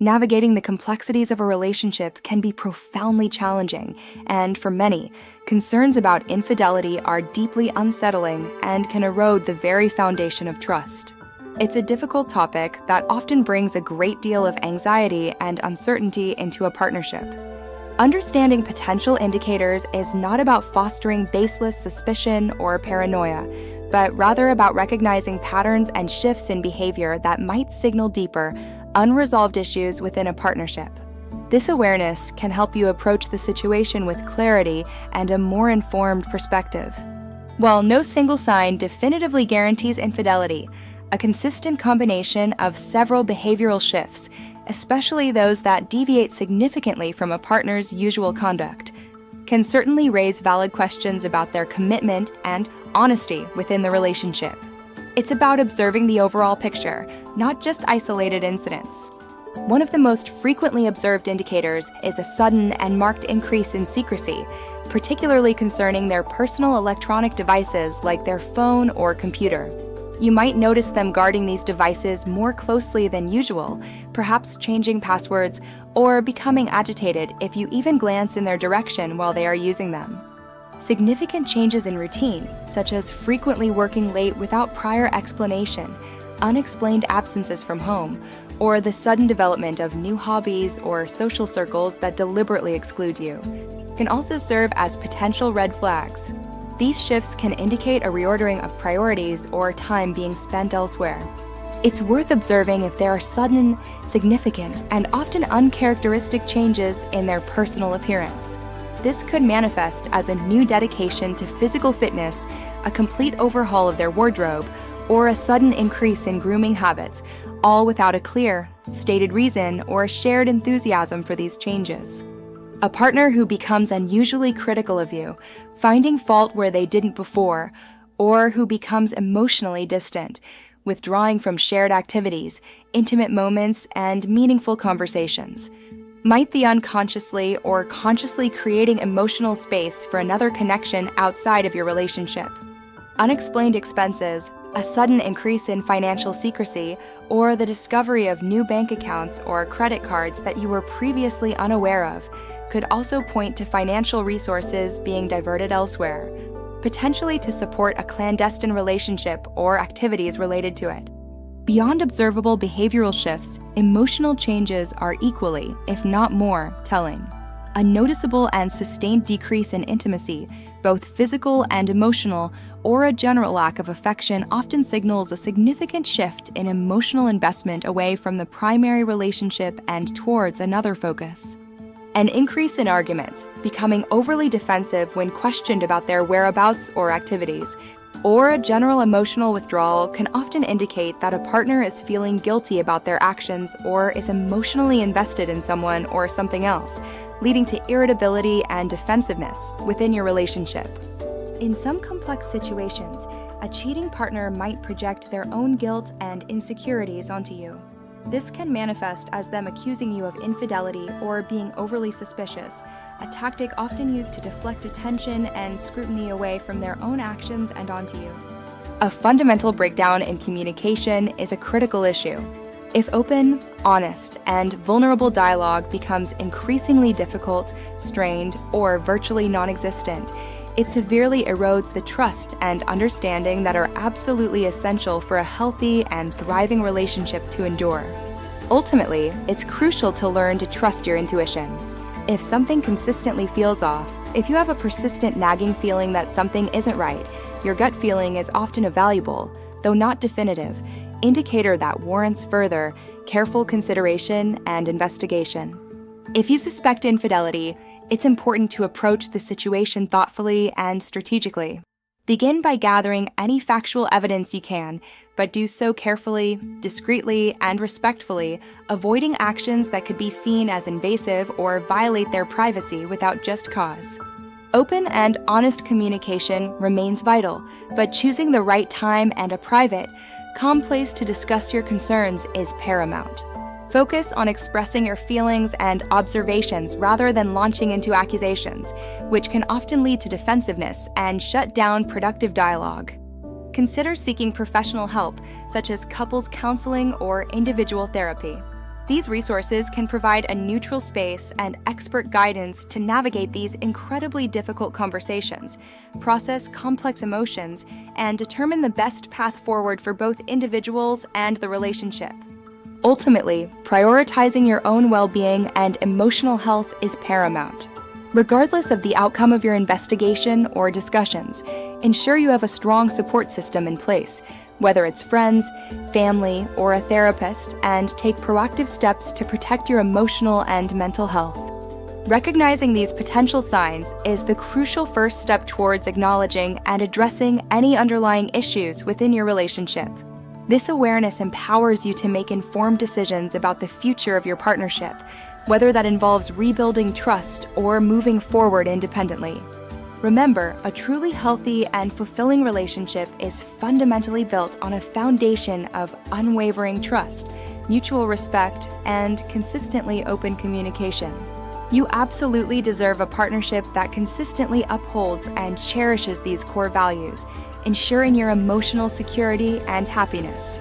Navigating the complexities of a relationship can be profoundly challenging, and for many, concerns about infidelity are deeply unsettling and can erode the very foundation of trust. It's a difficult topic that often brings a great deal of anxiety and uncertainty into a partnership. Understanding potential indicators is not about fostering baseless suspicion or paranoia, but rather about recognizing patterns and shifts in behavior that might signal deeper, unresolved issues within a partnership. This awareness can help you approach the situation with clarity and a more informed perspective. While no single sign definitively guarantees infidelity, a consistent combination of several behavioral shifts, especially those that deviate significantly from a partner's usual conduct, can certainly raise valid questions about their commitment and honesty within the relationship. It's about observing the overall picture, not just isolated incidents. One of the most frequently observed indicators is a sudden and marked increase in secrecy, particularly concerning their personal electronic devices like their phone or computer. You might notice them guarding these devices more closely than usual, perhaps changing passwords or becoming agitated if you even glance in their direction while they are using them. Significant changes in routine, such as frequently working late without prior explanation, unexplained absences from home, or the sudden development of new hobbies or social circles that deliberately exclude you, can also serve as potential red flags. These shifts can indicate a reordering of priorities or time being spent elsewhere. It's worth observing if there are sudden, significant, and often uncharacteristic changes in their personal appearance. This could manifest as a new dedication to physical fitness, a complete overhaul of their wardrobe, or a sudden increase in grooming habits, all without a clear, stated reason or shared enthusiasm for these changes. A partner who becomes unusually critical of you, finding fault where they didn't before, or who becomes emotionally distant, withdrawing from shared activities, intimate moments, and meaningful conversations, might be unconsciously or consciously creating emotional space for another connection outside of your relationship. Unexplained expenses, a sudden increase in financial secrecy, or the discovery of new bank accounts or credit cards that you were previously unaware of, could also point to financial resources being diverted elsewhere, potentially to support a clandestine relationship or activities related to it. Beyond observable behavioral shifts, emotional changes are equally, if not more, telling. A noticeable and sustained decrease in intimacy, both physical and emotional, or a general lack of affection often signals a significant shift in emotional investment away from the primary relationship and towards another focus. An increase in arguments, becoming overly defensive when questioned about their whereabouts or activities, or a general emotional withdrawal can often indicate that a partner is feeling guilty about their actions or is emotionally invested in someone or something else, leading to irritability and defensiveness within your relationship. In some complex situations, a cheating partner might project their own guilt and insecurities onto you. This can manifest as them accusing you of infidelity or being overly suspicious, a tactic often used to deflect attention and scrutiny away from their own actions and onto you. A fundamental breakdown in communication is a critical issue. If open, honest, and vulnerable dialogue becomes increasingly difficult, strained, or virtually non-existent, it severely erodes the trust and understanding that are absolutely essential for a healthy and thriving relationship to endure. Ultimately, it's crucial to learn to trust your intuition. If something consistently feels off, if you have a persistent nagging feeling that something isn't right, your gut feeling is often a valuable, though not definitive, indicator that warrants further, careful consideration and investigation. If you suspect infidelity, it's important to approach the situation thoughtfully and strategically. Begin by gathering any factual evidence you can, but do so carefully, discreetly, and respectfully, avoiding actions that could be seen as invasive or violate their privacy without just cause. Open and honest communication remains vital, but choosing the right time and a private, calm place to discuss your concerns is paramount. Focus on expressing your feelings and observations rather than launching into accusations, which can often lead to defensiveness and shut down productive dialogue. Consider seeking professional help, such as couples counseling or individual therapy. These resources can provide a neutral space and expert guidance to navigate these incredibly difficult conversations, process complex emotions, and determine the best path forward for both individuals and the relationship. Ultimately, prioritizing your own well-being and emotional health is paramount. Regardless of the outcome of your investigation or discussions, ensure you have a strong support system in place, whether it's friends, family, or a therapist, and take proactive steps to protect your emotional and mental health. Recognizing these potential signs is the crucial first step towards acknowledging and addressing any underlying issues within your relationship. This awareness empowers you to make informed decisions about the future of your partnership, whether that involves rebuilding trust or moving forward independently. Remember, a truly healthy and fulfilling relationship is fundamentally built on a foundation of unwavering trust, mutual respect, and consistently open communication. You absolutely deserve a partnership that consistently upholds and cherishes these core values, ensuring your emotional security and happiness.